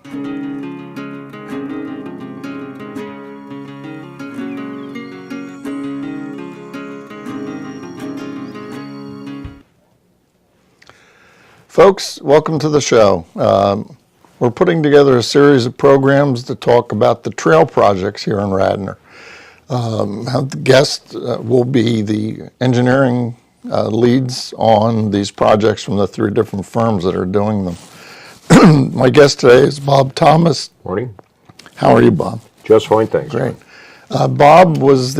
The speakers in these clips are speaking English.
Folks, welcome to the show. We're putting together a series of programs to talk about the trail projects here in Radnor. The guest will be the engineering leads on these projects from the three different firms that are doing them. My guest today is Bob Thomas. Morning. How are you, Bob? Just fine, thanks. Great. Bob was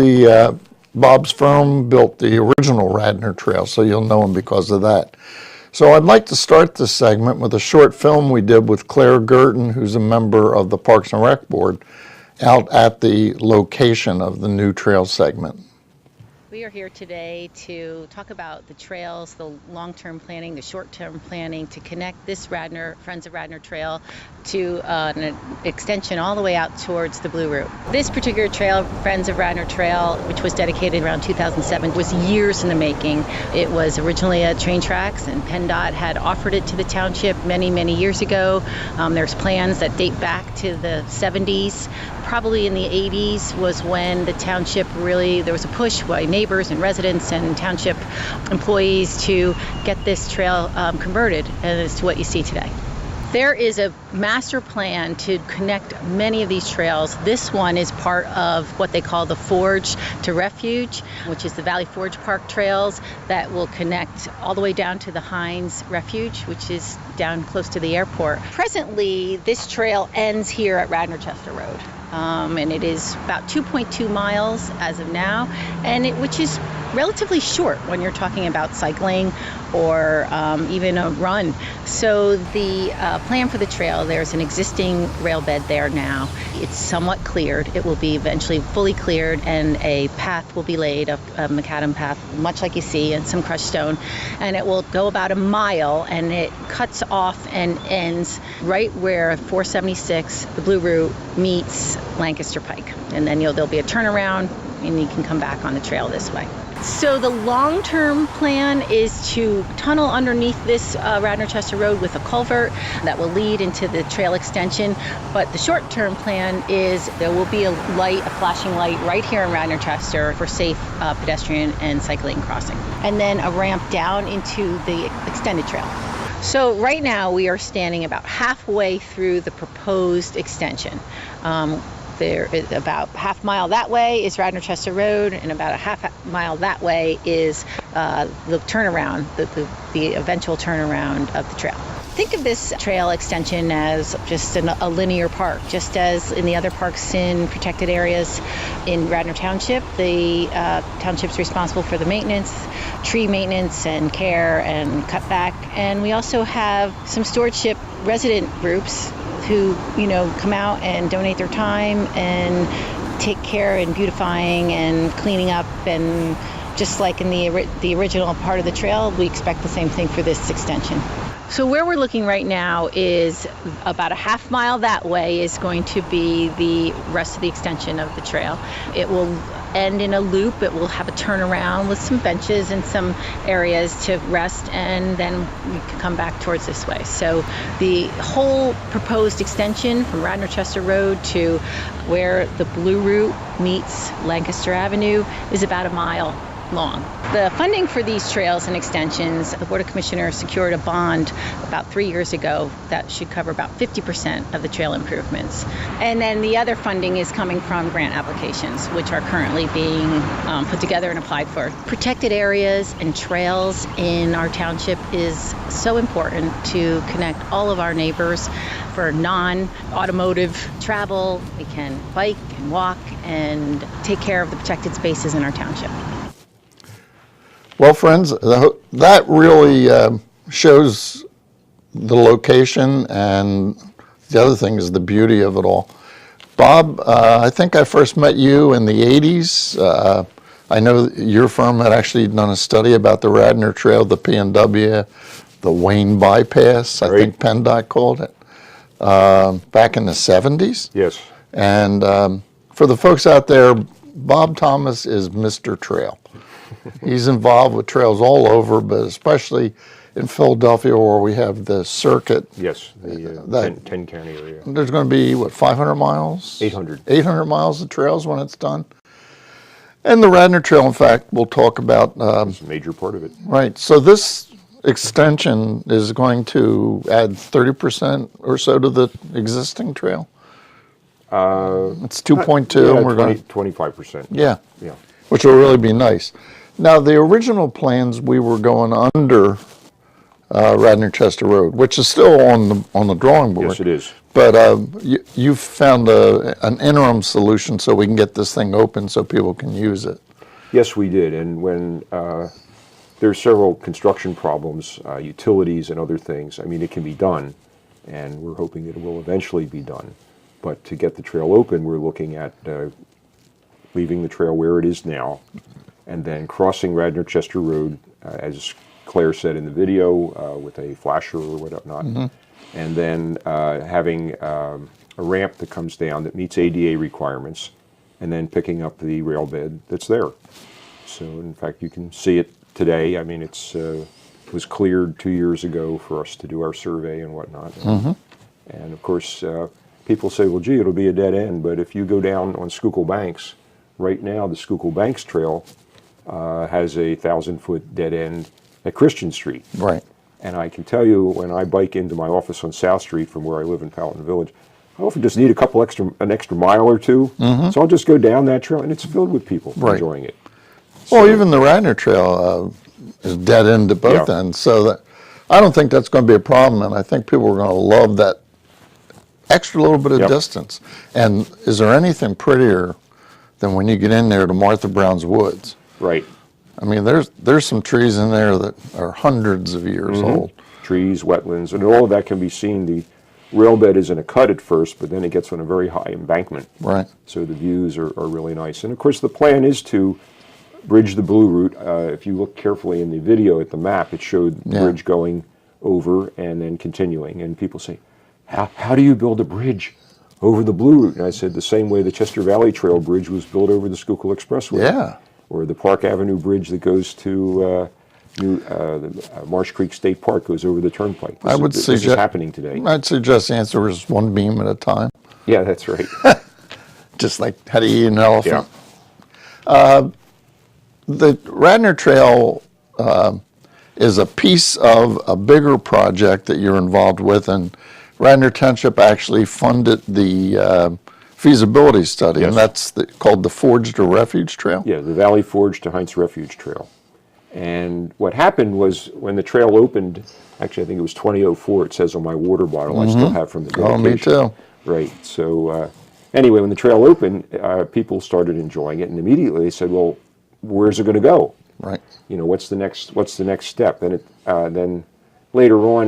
Bob's firm built the original Radnor Trail, so you'll know him because of that. So I'd like to start this segment with a short film we did with Claire Gerton, who's a member of the Parks and Rec Board, out at the location of the new trail segment. We are here today to talk about the trails, the long-term planning, the short-term planning to connect this Friends of Radnor Trail to an extension all the way out towards the Blue Route. This particular trail, Friends of Radnor Trail, which was dedicated around 2007, was years in the making. It was originally a train tracks, and PennDOT had offered it to the township many, many years ago. There's plans that date back to the 70s. Probably in the 80s was when the township there was a push by neighbors and residents and township employees to get this trail converted as to what you see today. There is a master plan to connect many of these trails. This one is part of what they call the Forge to Refuge, which is the Valley Forge Park trails that will connect all the way down to the Hines Refuge, which is down close to the airport. Presently, this trail ends here at Radnor Chester Road. And it is about 2.2 miles as of now, which is relatively short when you're talking about cycling or even a run. So the plan for the trail, there's an existing rail bed there now. It's somewhat cleared. It will be eventually fully cleared, and a path will be laid, a macadam path, much like you see, and some crushed stone. And it will go about a mile, and it cuts off and ends right where 476, the Blue Route, meets Lancaster Pike. And then there'll be a turnaround, and you can come back on the trail this way. So the long-term plan is to tunnel underneath this Radnor Chester Road with a culvert that will lead into the trail extension. But the short-term plan is there will be a flashing light right here in Radnor Chester for safe pedestrian and cycling crossing. And then a ramp down into the extended trail. So right now we are standing about halfway through the proposed extension. There is about half mile that way is Radnor Chester Road, and about a half mile that way is the turnaround, the eventual turnaround of the trail. Think of this trail extension as just a linear park, just as in the other parks in protected areas in Radnor Township. The township's responsible for the maintenance, tree maintenance and care and cutback. And we also have some stewardship resident groups who, come out and donate their time and take care in beautifying and cleaning up. And just like in the original part of the trail, we expect the same thing for this extension. So where we're looking right now is about a half mile that way is going to be the rest of the extension of the trail. It will end in a loop. It will have a turnaround with some benches and some areas to rest, and then we can come back towards this way. So the whole proposed extension from Radnor Chester Road to where the Blue Route meets Lancaster Avenue is about a mile long. The funding for these trails and extensions, the Board of Commissioners secured a bond about 3 years ago that should cover about 50% of the trail improvements. And then the other funding is coming from grant applications, which are currently being put together and applied for. Protected areas and trails in our township is so important to connect all of our neighbors for non-automotive travel. We can bike and walk and take care of the protected spaces in our township. Well, friends, that really shows the location, and the other thing is the beauty of it all. Bob, I think I first met you in the 80s. I know your firm had actually done a study about the Radnor Trail, the PNW, the Wayne Bypass, I think PennDOT called it, back in the 70s. Yes. And for the folks out there, Bob Thomas is Mr. Trail. He's involved with trails all over, but especially in Philadelphia where we have the circuit. Yes, the that- 10 county area. There's going to be, what, 500 miles? 800. 800 miles of trails when it's done. And the Radnor Trail, in fact, we'll talk about. It's a major part of it. Right. So this extension is going to add 30% or so to the existing trail. It's 2.2, Yeah, and we're going to 25%. yeah, Yeah. which will really be nice. Now, the original plans, we were going under Radnor Chester Road, which is still on the drawing board. Yes, it is. But you've found an interim solution so we can get this thing open so people can use it. Yes, we did. And when there are several construction problems, utilities and other things, I mean, it can be done, and we're hoping that it will eventually be done. But to get the trail open, we're looking at leaving the trail where it is now, and then crossing Radnor Chester Road, as Claire said in the video, with a flasher or whatnot, and then having a ramp that comes down that meets ADA requirements, and then picking up the rail bed that's there. So, in fact, you can see it today. I mean, it was cleared 2 years ago for us to do our survey and whatnot. And of course, people say, well, gee, it'll be a dead end. But if you go down on Schuylkill Banks, right now the Schuylkill Banks Trail has a 1,000-foot dead end at Christian Street. Right. And I can tell you, when I bike into my office on South Street from where I live in Paladin Village, I often just need an extra mile or two. So I'll just go down that trail, and it's filled with people enjoying it. Well, even the Radnor Trail is dead end at both ends, so that I don't think that's going to be a problem, and I think people are going to love that extra little bit of distance. And is there anything prettier than when you get in there to Martha Brown's Woods? Right. I mean, there's some trees in there that are hundreds of years old. Trees, wetlands, and all of that can be seen. The rail bed is in a cut at first, but then it gets on a very high embankment. Right. So the views are really nice. And of course, the plan is to bridge the Blue Route. If you look carefully in the video at the map, it showed the bridge going over and then continuing. And people say, how do you build a bridge over the Blue Route? And I said, the same way the Chester Valley Trail Bridge was built over the Schuylkill Expressway. Yeah. Or the Park Avenue Bridge that goes to the Marsh Creek State Park goes over the turnpike. This is happening today. I'd suggest the answer is one beam at a time. Yeah, that's right. Just like how do you eat an elephant? Yeah. The Radnor Trail is a piece of a bigger project that you're involved with, and Radnor Township actually funded the feasibility study, and that's called the Forge to Refuge Trail? Yeah, the Valley Forge to Heinz Refuge Trail. And what happened was when the trail opened, actually I think it was 2004, it says on my water bottle, I still have from the dedication. Oh, me too. Right, so anyway, when the trail opened, people started enjoying it, and immediately they said, well, where's it going to go? Right. You know, what's the next step? And then later on,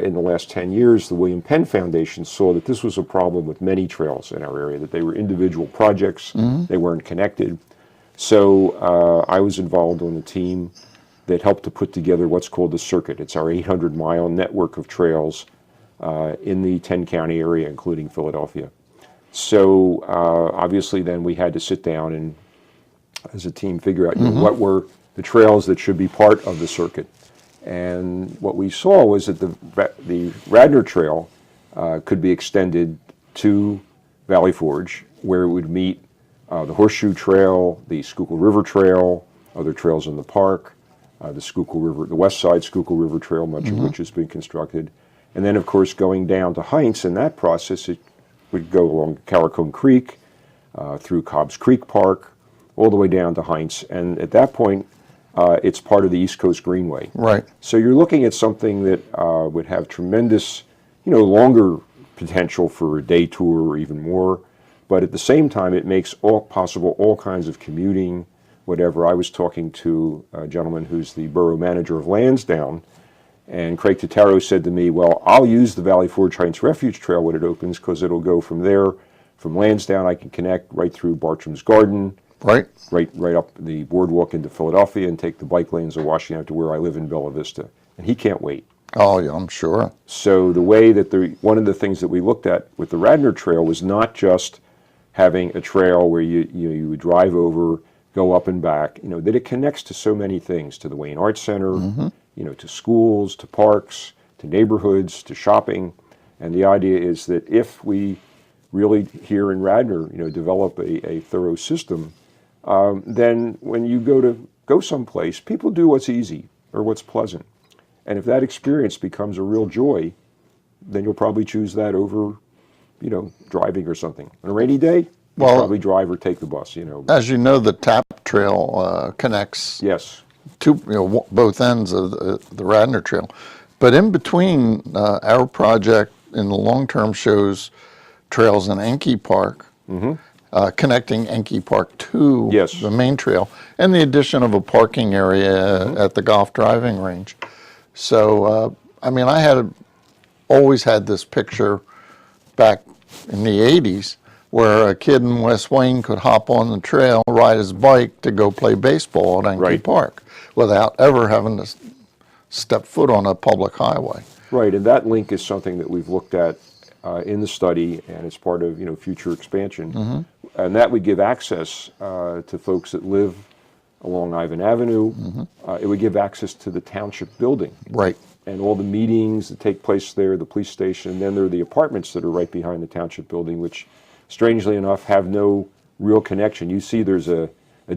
in the last 10 years, the William Penn Foundation saw that this was a problem with many trails in our area, that they were individual projects, they weren't connected. So I was involved on the team that helped to put together what's called the circuit. It's our 800-mile network of trails in the 10-county area, including Philadelphia. So obviously then we had to sit down and, as a team, figure out what were the trails that should be part of the circuit. And what we saw was that the Radnor Trail could be extended to Valley Forge, where it would meet the Horseshoe Trail, the Schuylkill River Trail, other trails in the park, the Schuylkill River, the West Side Schuylkill River Trail, much of which has been constructed. And then, of course, going down to Heinz, in that process, it would go along Carricone Creek, through Cobb's Creek Park, all the way down to Heinz. And at that point, it's part of the East Coast Greenway. Right. So you're looking at something that would have tremendous, longer potential for a day tour or even more. But at the same time, it makes possible all kinds of commuting, whatever. I was talking to a gentleman who's the borough manager of Lansdowne, and Craig Totaro said to me, well, I'll use the Valley Forge Heinz Refuge Trail when it opens, because it'll go from there, from Lansdowne, I can connect right through Bartram's Garden, right up the boardwalk into Philadelphia, and take the bike lanes of Washington to where I live in Bella Vista. And he can't wait. Oh, yeah, I'm sure. So the way that one of the things that we looked at with the Radnor Trail was not just having a trail where you would drive over, go up and back, that it connects to so many things, to the Wayne Arts Center, to schools, to parks, to neighborhoods, to shopping. And the idea is that if we really here in Radnor, develop a thorough system, then when you go someplace, people do what's easy or what's pleasant. And if that experience becomes a real joy, then you'll probably choose that over, driving or something. On a rainy day, you'll probably drive or take the bus, As you know, the TAP Trail connects Yes. to both ends of the Radnor Trail. But in between, our project in the long term shows trails in Enki Park, connecting Enki Park to Yes. the main trail, and the addition of a parking area at the golf driving range. So, I always had this picture back in the 80s where a kid in West Wayne could hop on the trail, ride his bike to go play baseball at Enki Right. Park without ever having to step foot on a public highway. Right, and that link is something that we've looked at in the study, and it's part of future expansion, and that would give access to folks that live along Ivan Avenue. It would give access to the township building, Right. and all the meetings that take place there, the police station, and then there are the apartments that are right behind the township building, which, strangely enough, have no real connection. You see, there's a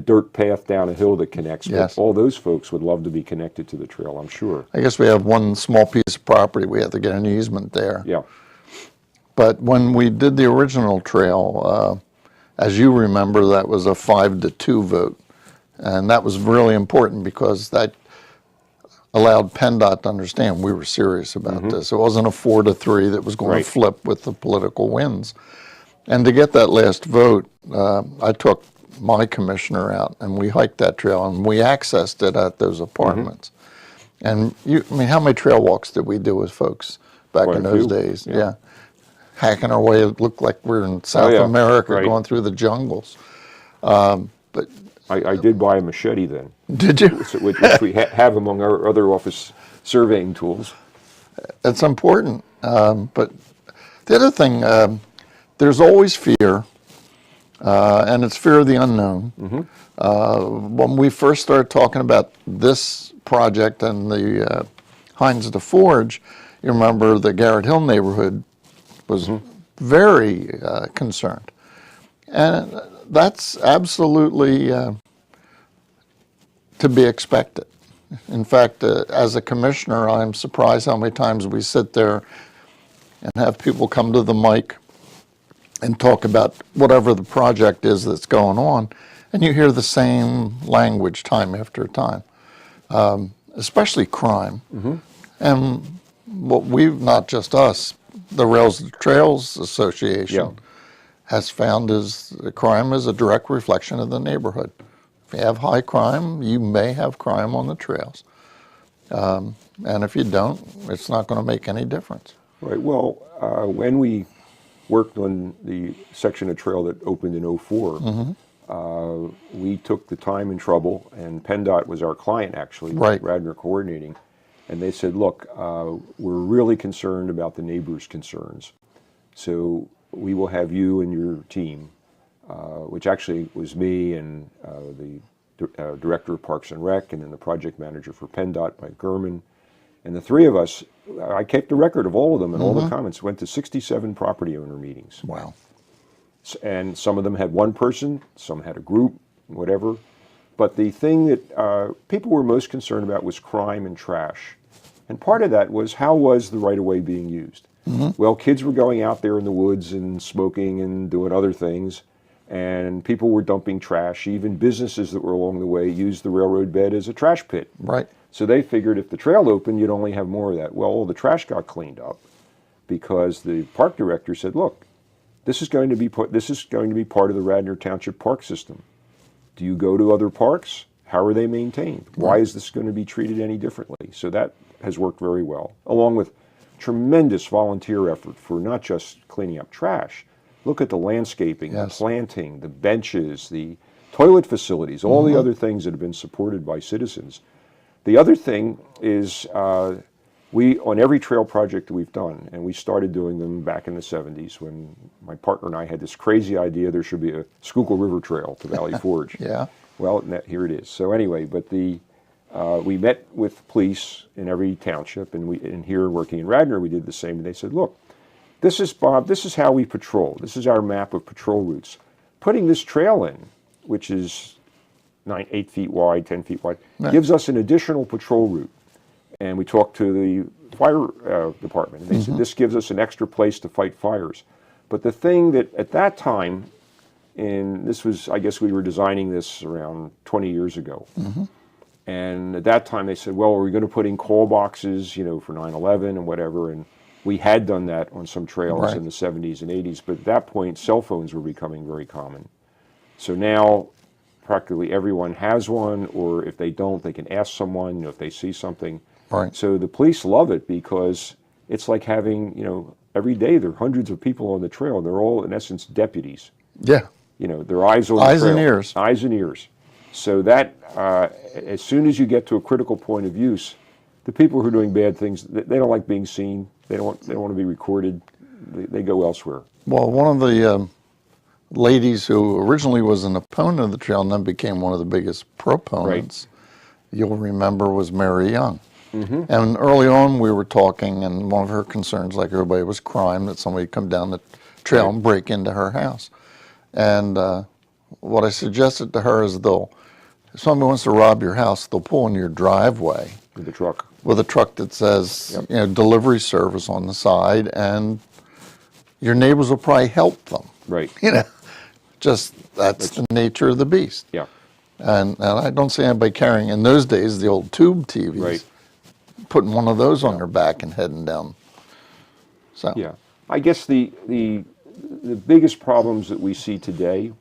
dirt path down a hill that connects, Yes. but all those folks would love to be connected to the trail, I'm sure. I guess we have one small piece of property. We have to get an easement there. Yeah. But when we did the original trail, as you remember, that was a 5-2 vote. And that was really important because that allowed PennDOT to understand we were serious about this. It wasn't a 4-3 that was going Right. to flip with the political winds. And to get that last vote, I took my commissioner out and we hiked that trail and we accessed it at those apartments. And how many trail walks did we do with folks back Quite in a those few. days? Yeah. Hacking our way, it looked like we're in South yeah. America Right. going through the jungles. But I did buy a machete then, did you? which we have among our other office surveying tools. It's important. But the other thing, there's always fear, and it's fear of the unknown. When we first started talking about this project and the Heinz to Forge, you remember the Garrett Hill neighborhood was very concerned. And that's absolutely to be expected. In fact, as a commissioner, I'm surprised how many times we sit there and have people come to the mic and talk about whatever the project is that's going on, and you hear the same language time after time, especially crime. And what we've, not just us, the Rails and Trails Association has found is that crime is a direct reflection of the neighborhood. If you have high crime, you may have crime on the trails. And if you don't, it's not going to make any difference. Right. Well, when we worked on the section of trail that opened in '04, we took the time and trouble, and PennDOT was our client actually, Right. Radnor Coordinating, and they said, look, we're really concerned about the neighbors' concerns. So we will have you and your team, which actually was me and the Director of Parks and Rec, and then the project manager for PennDOT, Mike Gurman. And the three of us, I kept a record of all of them and all the comments, went to 67 property owner meetings. Wow. And some of them had one person, some had a group, whatever. But the thing that people were most concerned about was crime and trash. And part of that was, how was the right-of-way being used? Well, kids were going out there in the woods and smoking and doing other things, and people were dumping trash. Even businesses that were along the way used the railroad bed as a trash pit. Right. So they figured if the trail opened, you'd only have more of that. Well, all the trash got cleaned up because the park director said, look, this is going to be part of the Radnor Township park system. Do you go to other parks? How are they maintained? Why is this going to be treated any differently? So that has worked very well, along with tremendous volunteer effort for not just cleaning up trash. Look at the landscaping, the planting, the benches, the toilet facilities, all the other things that have been supported by citizens. The other thing is we, on every trail project that we've done, and we started doing them back in the 70s when my partner and I had this crazy idea there should be a Schuylkill River Trail to Valley Forge. Yeah. Well, here it is. So anyway, but we met with police in every township, and here working in Radnor, we did the same. And they said, look, this is Bob, this is how we patrol. This is our map of patrol routes. Putting this trail in, which is 8 feet wide, 10 feet wide, gives us an additional patrol route. And we talked to the fire department, and they said, this gives us an extra place to fight fires. But the thing that at that time, and this was, I guess we were designing this around 20 years ago. And at that time they said, well, we're going to put in call boxes, you know, for 9/11 and whatever. And we had done that on some trails in the 70s and 80s. But at that point, cell phones were becoming very common. So now practically everyone has one, or if they don't, they can ask someone, you know, if they see something. Right. So the police love it because it's like having, you know, every day there are hundreds of people on the trail. They're all, in essence, deputies. Yeah. You know, their eyes on the Eyes trail. and ears. Eyes and ears. So that, as soon as you get to a critical point of use, the people who are doing bad things, they don't like being seen. They don't want to be recorded. They go elsewhere. Well, one of the ladies who originally was an opponent of the trail and then became one of the biggest proponents, you'll remember, was Mary Young. And early on we were talking, and one of her concerns, like everybody, was crime, that somebody would come down the trail and break into her house. And what I suggested to her is if somebody wants to rob your house, they'll pull in your driveway With the truck. with a truck that says, you know, delivery service on the side, and your neighbors will probably help them. Right. You know, just that's the nature of the beast. Yeah. And I don't see anybody carrying, in those days, the old tube TVs, Right. putting one of those on their back and heading down. So Yeah. I guess the biggest problems that we see today,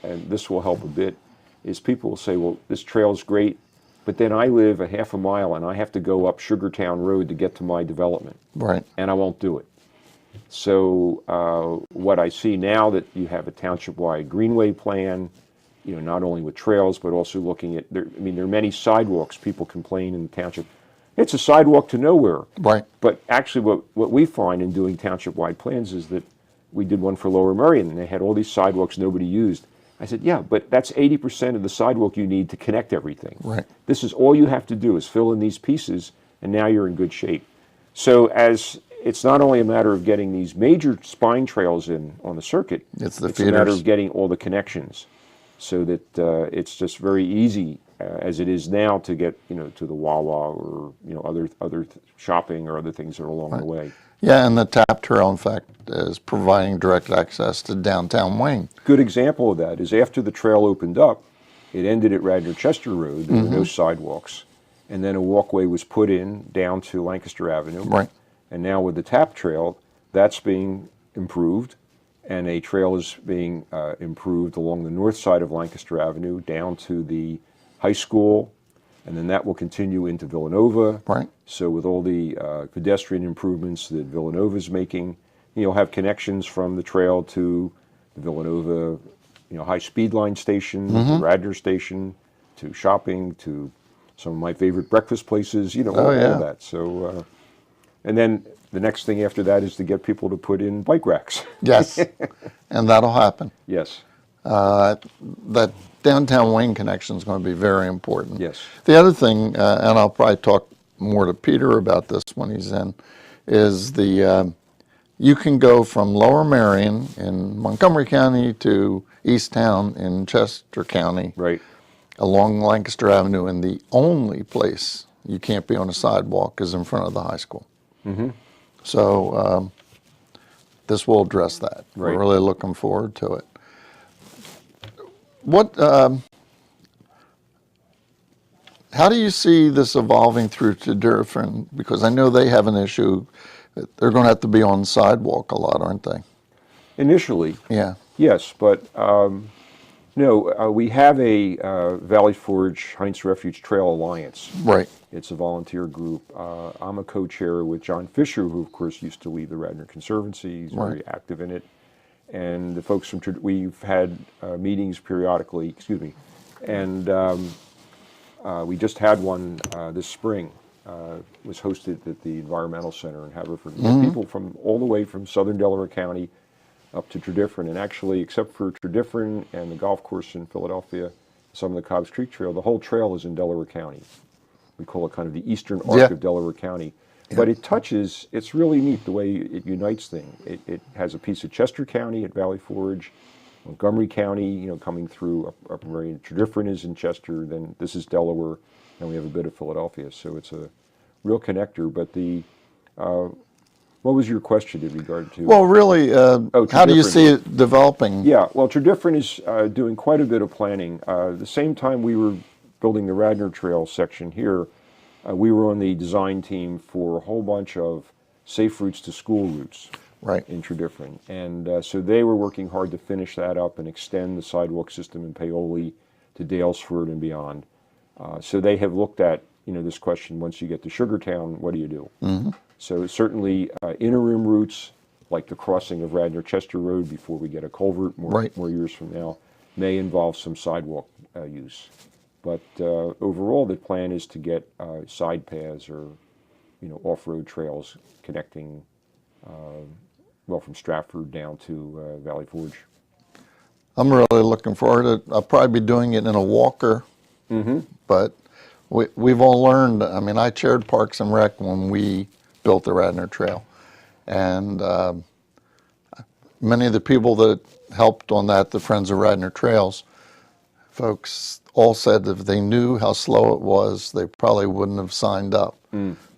and this will help a bit, is people will say, well, this trail's great, but then I live a half a mile and I have to go up Sugartown Road to get to my development. Right. And I won't do it. So what I see now that you have a township-wide greenway plan, you know, not only with trails, but also looking at, there are many sidewalks. People complain in the township, it's a sidewalk to nowhere. Right. But actually what we find in doing township-wide plans is that we did one for Lower Merion, and they had all these sidewalks nobody used. I said, yeah, but that's 80% of the sidewalk you need to connect everything. Right. This is all you have to do is fill in these pieces, and now you're in good shape. So as it's not only a matter of getting these major spine trails in on the circuit, It's the a matter feeders. of getting all the connections, so that it's just very easy as it is now to get, you know, to the Wawa or, you know, other shopping or other things that are along the way. Yeah, and the TAP trail, in fact, is providing direct access to downtown Wayne. Good example of that is after the trail opened up, it ended at Radnor Chester Road. There were no sidewalks. And then a walkway was put in down to Lancaster Avenue. Right. And now with the TAP trail, that's being improved. And a trail is being improved along the north side of Lancaster Avenue down to the high school. And then that will continue into Villanova. Right. So with all the pedestrian improvements that Villanova is making, you'll have connections from the trail to the Villanova, you know, high-speed line station, the Radnor station, to shopping, to some of my favorite breakfast places, you know, all that. So, and then the next thing after that is to get people to put in bike racks. Yes, and that'll happen. Yes. That downtown Wayne connection is going to be very important. Yes. The other thing, and I'll probably talk more to Peter about this when he's in, is you can go from Lower Merion in Montgomery County to East Town in Chester County, Right. along Lancaster Avenue, and the only place you can't be on a sidewalk is in front of the high school. So this will address that. Right. We're really looking forward to it. What? How do you see this evolving through to different? Because I know they have an issue. They're going to have to be on sidewalk a lot, aren't they? Initially, Yeah. yes, but no, we have a Valley Forge Heinz Refuge Trail Alliance. Right. It's a volunteer group. I'm a co-chair with John Fisher, who of course used to lead the Radnor Conservancy. He's very active in it. And the folks from, we've had meetings periodically, excuse me, and we just had one this spring. Was hosted at the Environmental Center in Haverford. People from all the way from southern Delaware County up to Tredyffrin, and actually, except for Tredyffrin and the golf course in Philadelphia, some of the Cobbs Creek Trail, the whole trail is in Delaware County. we call it kind of the eastern arc Yeah. of Delaware County. But it touches, it's really neat the way it unites things. It has a piece of Chester County at Valley Forge, Montgomery County, coming through Upper Meridian. Tredyffrin is in Chester, then this is Delaware, and we have a bit of Philadelphia. So it's a real connector. But what was your question in regard to? Well, really, how do you Tredyffrin. see it developing? Yeah, well, Tredyffrin is doing quite a bit of planning. The same time we were building the Radnor Trail section here, we were on the design team for a whole bunch of safe routes to school routes Right. in Tredyffrin. And so they were working hard to finish that up and extend the sidewalk system in Paoli to Dalesford and beyond. So they have looked at this question, once you get to Sugartown, what do you do? Mm-hmm. So certainly interim routes, like the crossing of Radnor Chester Road before we get a culvert more years from now, may involve some sidewalk use. But overall, the plan is to get side paths or off-road trails connecting, from Stratford down to Valley Forge. I'm really looking forward to it. I'll probably be doing it in a walker, but we've all learned. I mean, I chaired Parks and Rec when we built the Radnor Trail, and many of the people that helped on that, the Friends of Radnor Trails, folks all said if they knew how slow it was, they probably wouldn't have signed up.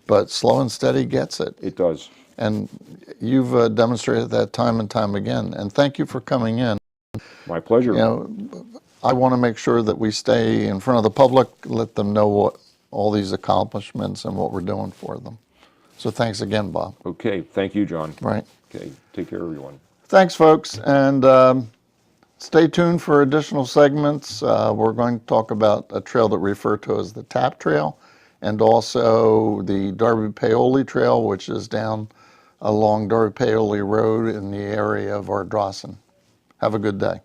But slow and steady gets it. It does. And you've demonstrated that time and time again. And thank you for coming in. My pleasure. I want to make sure that we stay in front of the public, let them know what all these accomplishments and what we're doing for them. So thanks again, Bob. Okay, thank you, John. Right. Okay, take care, everyone. Thanks, folks. And stay tuned for additional segments. We're going to talk about a trail that we refer to as the Tap Trail, and also the Darby-Paoli Trail, which is down along Darby-Paoli Road in the area of Ardrossan. Have a good day.